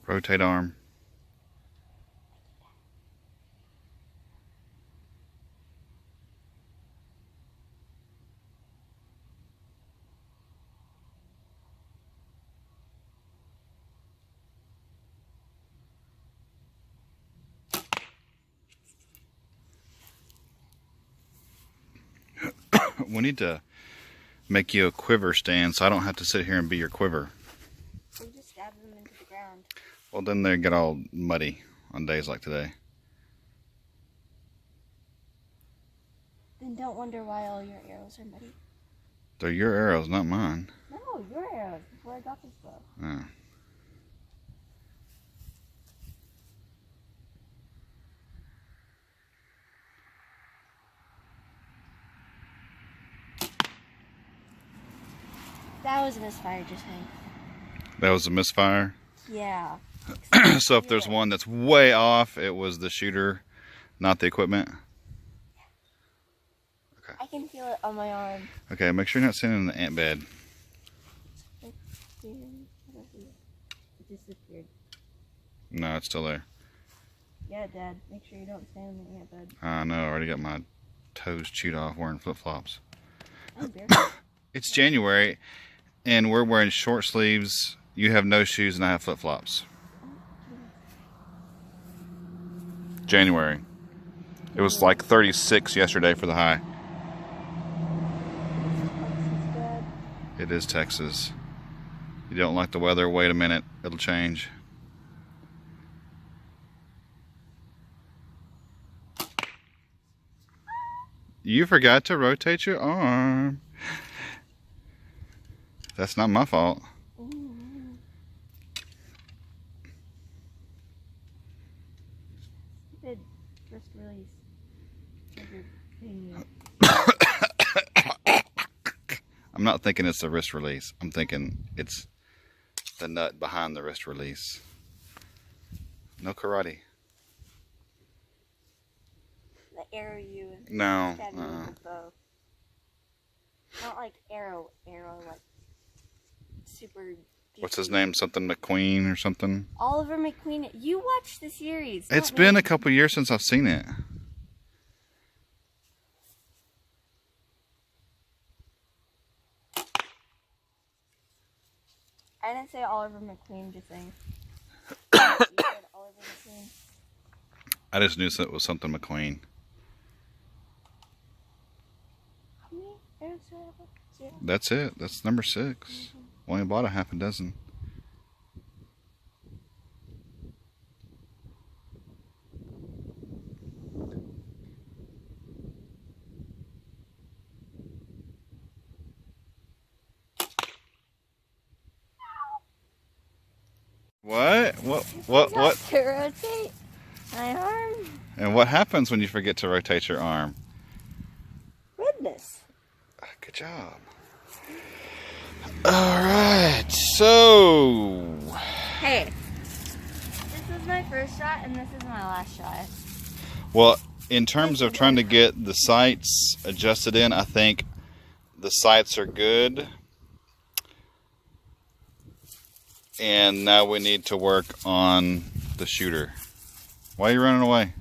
Rotate arm. We need to make you a quiver stand so I don't have to sit here and be your quiver. We just stab them into the ground. Well, then they get all muddy on days like today. Then don't wonder why all your arrows are muddy. They're your arrows, not mine. No, your arrows, before I got this bow. Oh. That was a misfire, just saying. That was a misfire? Yeah. So if there's one that's way off, it was the shooter, not the equipment? Okay. I can feel it on my arm. Okay, make sure you're not sitting in the ant bed. It disappeared. No, it's still there. Yeah, Dad. Make sure you don't stand in the ant bed. I know, I already got my toes chewed off wearing flip-flops. I'm barefoot. It's January, and we're wearing short sleeves. You have no shoes, and I have flip-flops. January. It was like 36 yesterday for the high. It is Texas. You don't like the weather? Wait a minute. It'll change. You forgot to rotate your arm. That's not my fault. Stupid wrist release. I'm not thinking it's the wrist release. I'm thinking it's the nut behind the wrist release. No karate. The arrow you No. stabbed me with the bow. Not like arrow, like super. What's his name? Something McQueen or something? Oliver McQueen. You watched the series. It's been a couple years since I've seen it. I didn't say Oliver McQueen, just saying. You said Oliver McQueen. I just knew it was something McQueen. How many arrows do I have? 0? That's it. That's number 6. Only bought a half a dozen. What? To rotate my arm. And what happens when you forget to rotate your arm? Redness. Good job. Alright, so... Hey, this is my first shot and this is my last shot. Well, in terms of trying to get the sights adjusted in, I think the sights are good. And now we need to work on the shooter. Why are you running away?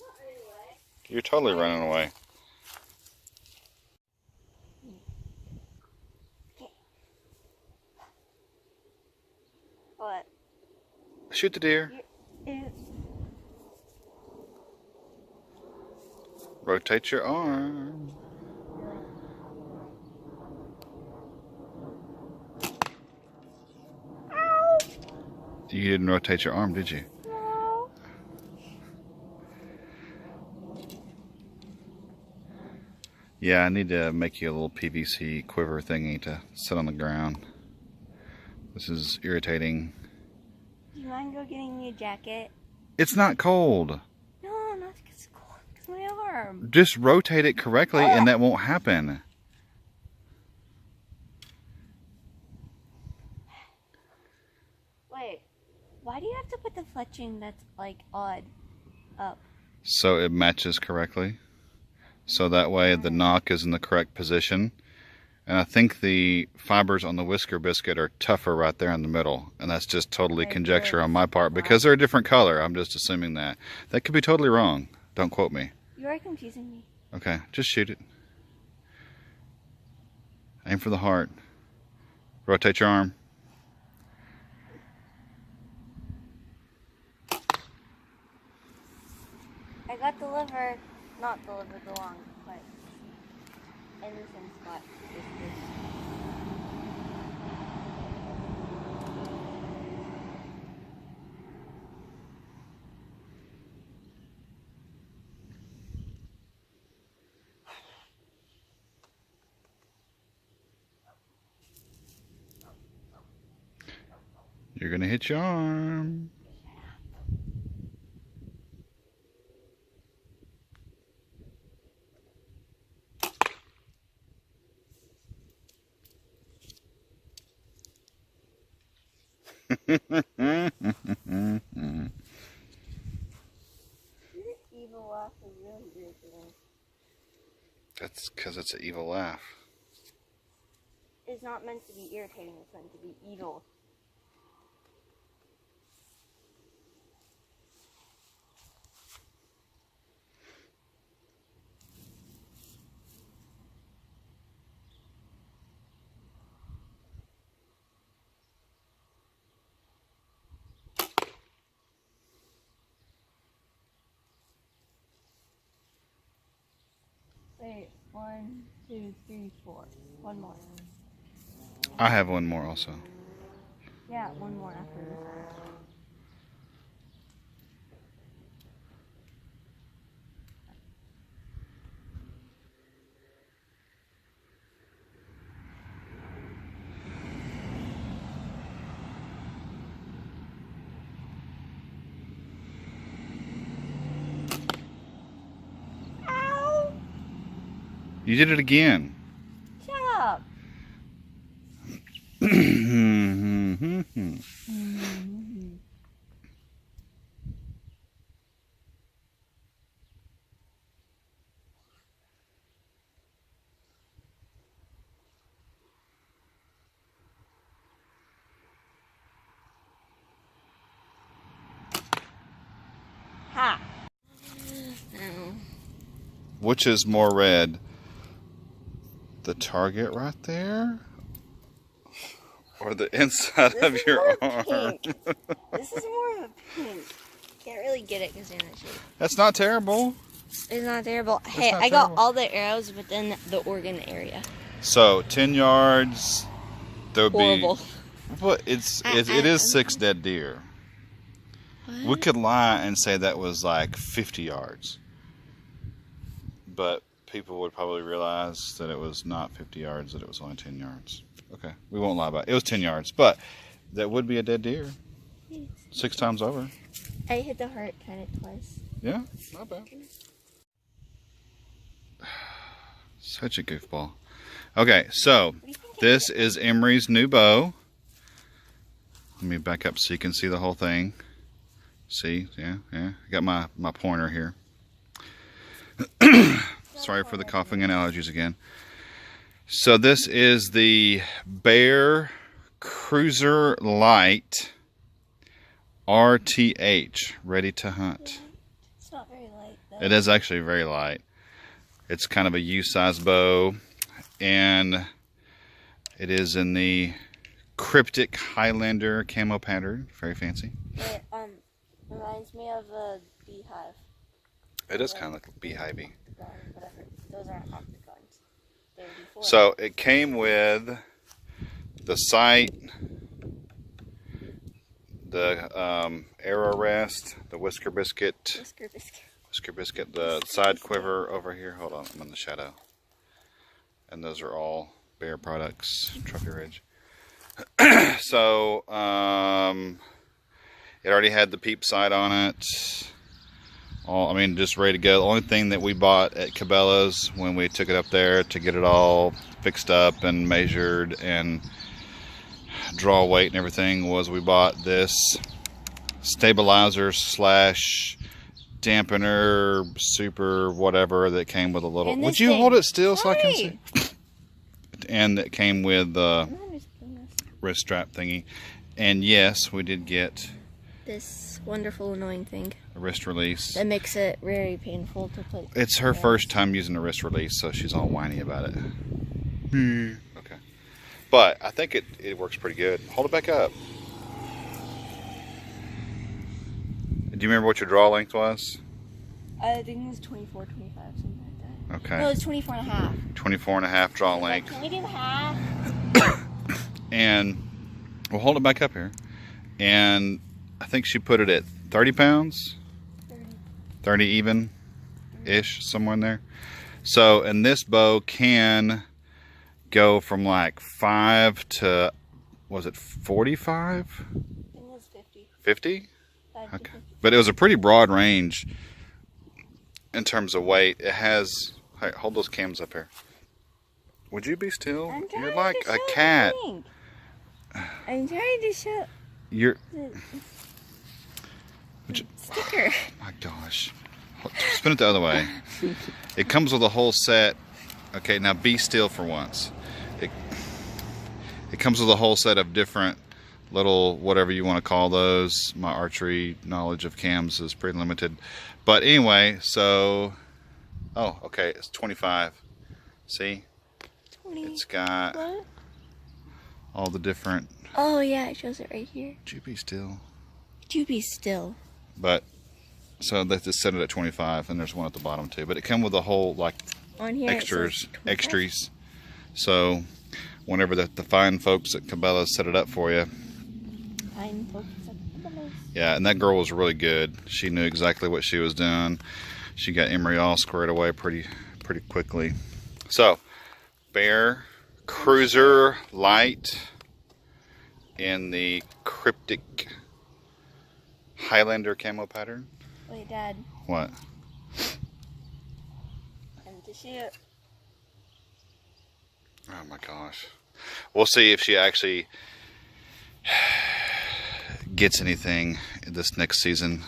Not running away. You're totally running away. Okay. What? Shoot the deer. Rotate your arm. Ow! You didn't rotate your arm, did you? No. Yeah, I need to make you a little PVC quiver thingy to sit on the ground. This is irritating. Do you mind go getting me a jacket? It's not cold. No, not because it's cold. Because my arm. Just rotate it correctly and that won't happen. Wait, why do you have to put the fletching that's like odd up? So it matches correctly. So that way the knock is in the correct position. And I think the fibers on the Whisker Biscuit are tougher right there in the middle. And that's just totally conjecture on my part because they're a different color. I'm just assuming that. That could be totally wrong. Don't quote me. You are confusing me. Okay, just shoot it. Aim for the heart. Rotate your arm. I got the liver, not the liver, the lung, but in the same spot. You're gonna hit your arm. This evil laugh is really irritating. That's because it's an evil laugh. It's not meant to be irritating, it's meant to be evil. Wait, 1, 2, 3, 4. One more. I have one more also. Yeah, one more after this one. Ow! You did it again. Shut up! Ha! Which is more red? The target right there? Or the inside This of is your more arm? pink. This is more of a pink. Can't really get it because they're in the shape. That's not terrible. It's not terrible. Hey, not I got terrible. all the arrows within the organ area. So 10 yards. There would Horrible. be. But it is 6 dead deer. We could lie and say that was like 50 yards. But people would probably realize that it was not 50 yards, that it was only 10 yards. Okay, we won't lie about it. It was 10 yards, but that would be a dead deer. 6 times over. I hit the heart kind of twice. Yeah, not bad. Such a goofball. Okay, so this is Emory's new bow. Let me back up so you can see the whole thing. See, yeah. I got my pointer here. Sorry for the coughing and allergies again. So this is the Bear Cruzer Lite RTH, ready to hunt. It's not very light though. It is actually very light. It's kind of a U-size bow, and it is in the cryptic Highlander camo pattern. Very fancy. It reminds me of a beehive. It is kind of like a beehivey. Whatever. Those aren't octagons. They're before. So it came with the sight, the arrow rest, the Whisker Biscuit, the side quiver over here. Hold on, I'm in the shadow. And those are all Bear products, Trophy Ridge. So it already had the peep sight on it. Just ready to go. The only thing that we bought at Cabela's when we took it up there to get it all fixed up and measured and draw weight and everything was we bought this stabilizer slash dampener super whatever that came with a little. Would you hold it still so I can see? and it came with I'm not understanding this. wrist strap thingy. And yes, we did get This wonderful annoying thing a wrist release. that makes it very painful to put. It's her first time using a wrist release, so she's all whiny about it. Okay. But I think it works pretty good. Hold it back up. Do you remember what your draw length was? I think it was 24, 25, something like that. Okay. No, it's 24 and a half. 24 and a half draw length. Can we do half? And we'll hold it back up here. And I think she put it at 30 pounds. 30 even-ish, somewhere in there. So, and this bow can go from like 5 to, was it 45? I think it was 50. 50? 5 to Okay. 50. But it was a pretty broad range in terms of weight. It has, hey, hold those cams up here. Would you be still? I'm trying You're like to a show cat. the thing. I'm trying to show You're, the sticker. my gosh. Spin it the other way. It comes with a whole set. Okay, now be still for once. It comes with a whole set of different little, whatever you want to call those. My archery knowledge of cams is pretty limited. But anyway, so, oh, okay, it's 25. See? 20. It's got What? all the different, Oh yeah, it shows it right here. would you be still? Do be still. But, so they just set it at 25, and there's one at the bottom too. But it come with a whole, like, On here extras, it says 25. extras. So, whenever the fine folks at Cabela's set it up for you, Fine folks at Cabela's. yeah, and that girl was really good. She knew exactly what she was doing. She got Emory all squared away pretty quickly. So, Bear Cruzer Lite in the cryptic Highlander camo pattern. Wait, Dad. What? And to shoot. Oh my gosh. We'll see if she actually gets anything this next season.